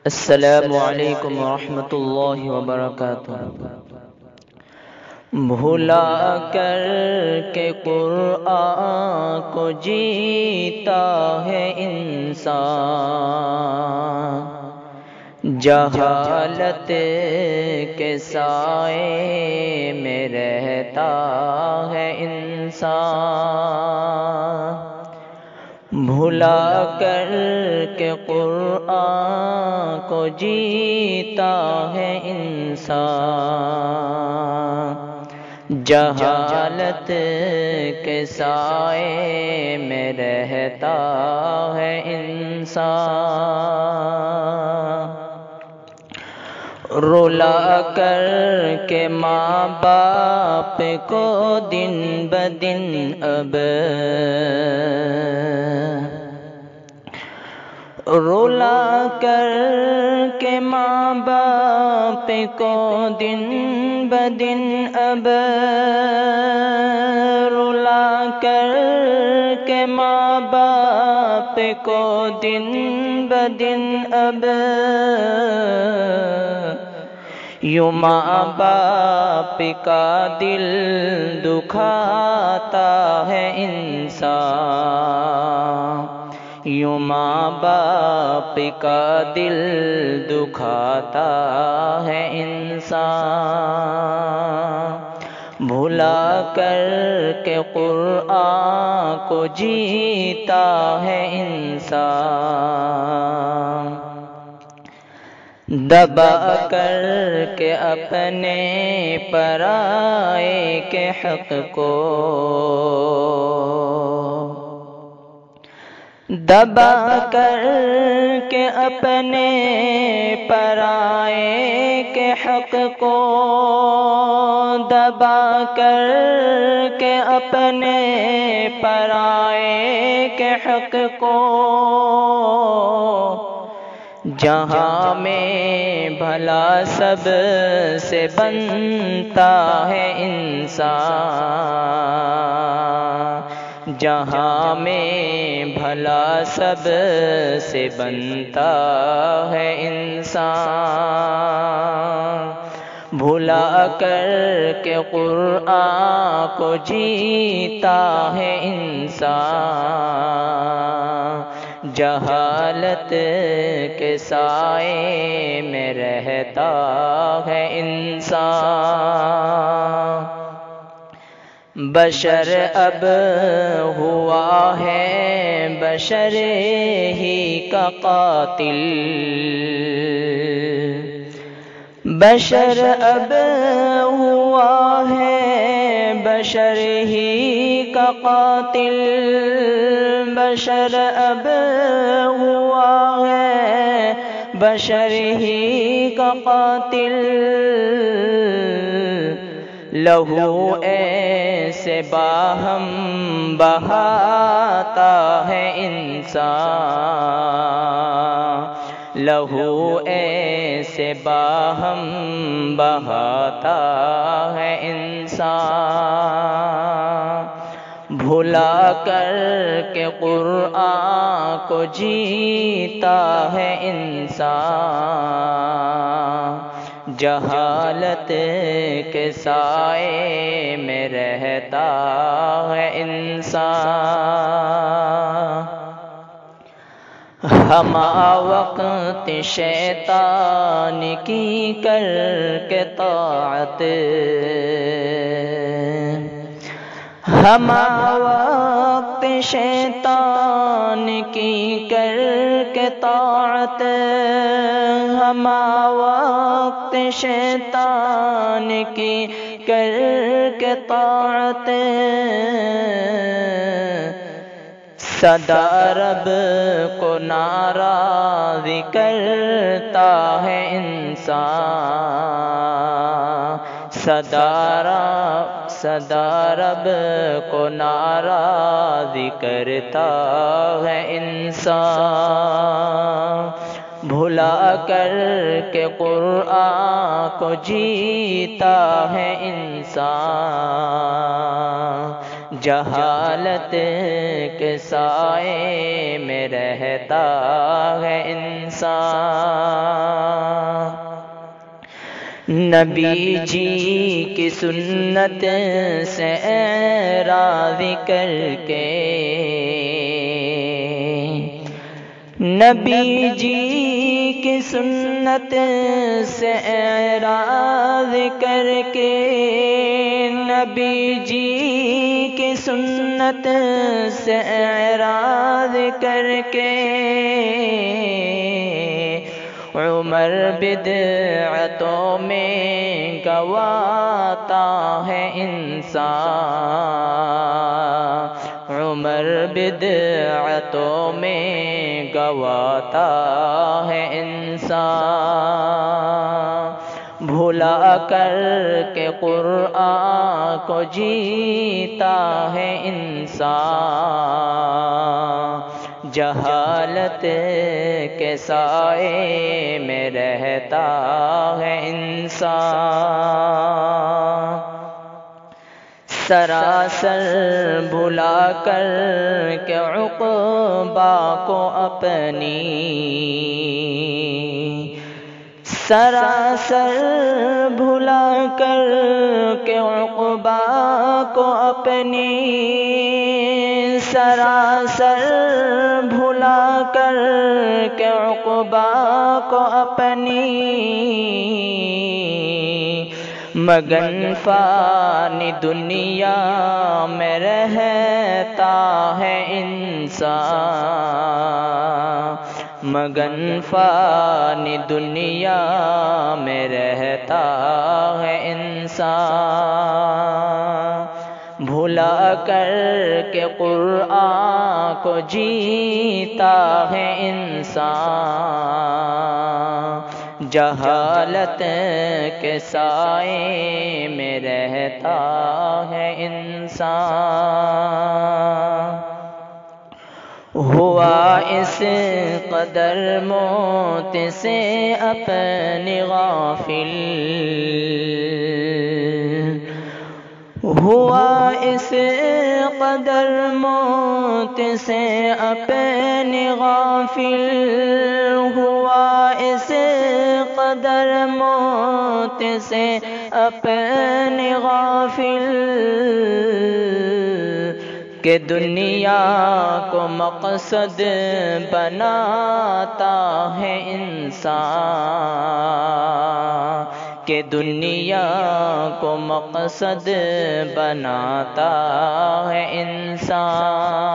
السلام علیکم ورحمۃ اللہ وبرکاتہ۔ بھلا کر کے قرآن کو جیتا ہے انسان، جہالت کے سائے میں رہتا ہے انسان۔ بھلا کر کے قرآن کو جیتا ہے انسان، جہالت کے سائے میں رہتا ہے انسان۔ رلا کر کے ماں باپ کو دن بدن اب، رلا کر کے ماں باپ کو دن بدن اب، رلا کر کے ماں باپ کو دن بدن اب، یوں ماں باپ کا دل دکھاتا ہے انسان، یوں ماں باپ کا دل دکھاتا ہے انسان۔ بھلا کر کے قرآن کو جیتا ہے انسان، دبا کر کے اپنے پرائے کے حق کو، دبا کر کے اپنے پرائے کے حق کو، دبا کر کے اپنے پرائے کے حق کو، جہاں میں بھلا سب سے بنتا ہے انسان، جہاں میں بھلا سب سے بنتا ہے انسان۔ بھلا کر کے قرآن کو جیتا ہے انسان، جہالت کے سائے میں رہتا ہے انسان۔ بشر اب ہوا ہے بشر ہی کا قاتل، بشر اب ہوا ہے بشر ہی کا قاتل، بشر اب ہوا ہے بشر ہی کا قاتل، لہو ایسے باہم بہاتا ہے انسان، لہو ایسے باہم بہاتا ہے انسان۔ بھلا کر کے قرآن کو جیتا ہے انسان، جہالت کے سائے میں رہتا ہے انسان۔ ہمہ وقت شیطان کی کر کے طاعت، ہمہ وقت شیطان کی کر کے طاعت، ہمہ وقت شیطان کی کر کے طاعت، صدا رب کو ناراض کرتا ہے انسان، صدا رب کو ناراض کرتا ہے انسان۔ بھلا کر کے قرآن کو جیتا ہے انسان، جہالت کے سائے میں رہتا ہے انسان۔ نبی جی کی سنت سے راضی کر کے، نبی جی کی سنت سے اعراض کر کے، نبی جی کی سنت سے اعراض کر کے، عمر بدعتوں میں گواتا ہے انسان، عمر بدعتوں میں گواتا ہے انسان، بھلا کر کے قرآن کو جیتا ہے انسان، جہالت کے سائے میں رہتا ہے انسان، سراسر بھلا کر کے عقبہ کو اپنی، سراسر بھلا کر کے عقبہ کو اپنی، سراسر بھلا کر کے عقبہ کو اپنی، مگن فانی دنیا میں رہتا ہے انسان، مگن فانی دنیا میں رہتا ہے انسان، بھلا کر کے قرآن کو جیتا ہے انسان، جہالت کے سائے میں رہتا ہے انسان، ہوا اس قدر موت سے اپنی غافل، ہوا اس قدر موت سے اپنی غافل، ہوا اس قدر موت سے اپنی غافل، کہ دنیا کو مقصد بناتا ہے انسان، کہ دنیا کو مقصد بناتا ہے انسان،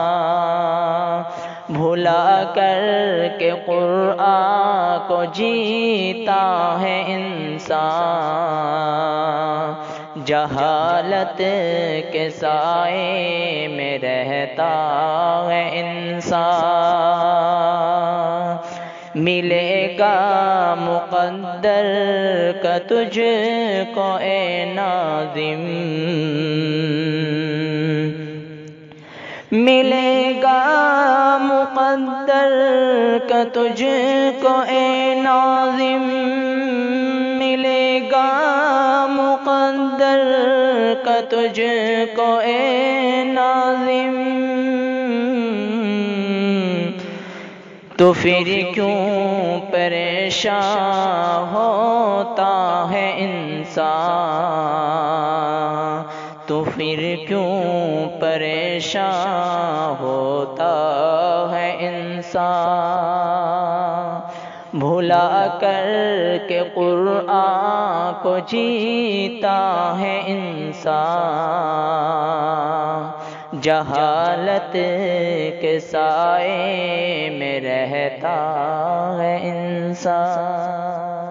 بھلا کر کے قرآن کو جیتا ہے انسان، جہالت کے سائے میں رہتا ہے انسان، ملے گا مقدر کا تجھ کو اے ناظم، ملے گا مقدر کا تجھ کو اے ناظم، ملے گا مقدر کا تجھ کو اے ناظم، تو پھر کیوں پریشان ہوتا ہے انسان، تو پھر کیوں پریشان ہوتا ہے انسان، بھلا کر کے قرآن کو جیتا ہے انسان، جہالت کے سائے میں رہتا ہے انسان۔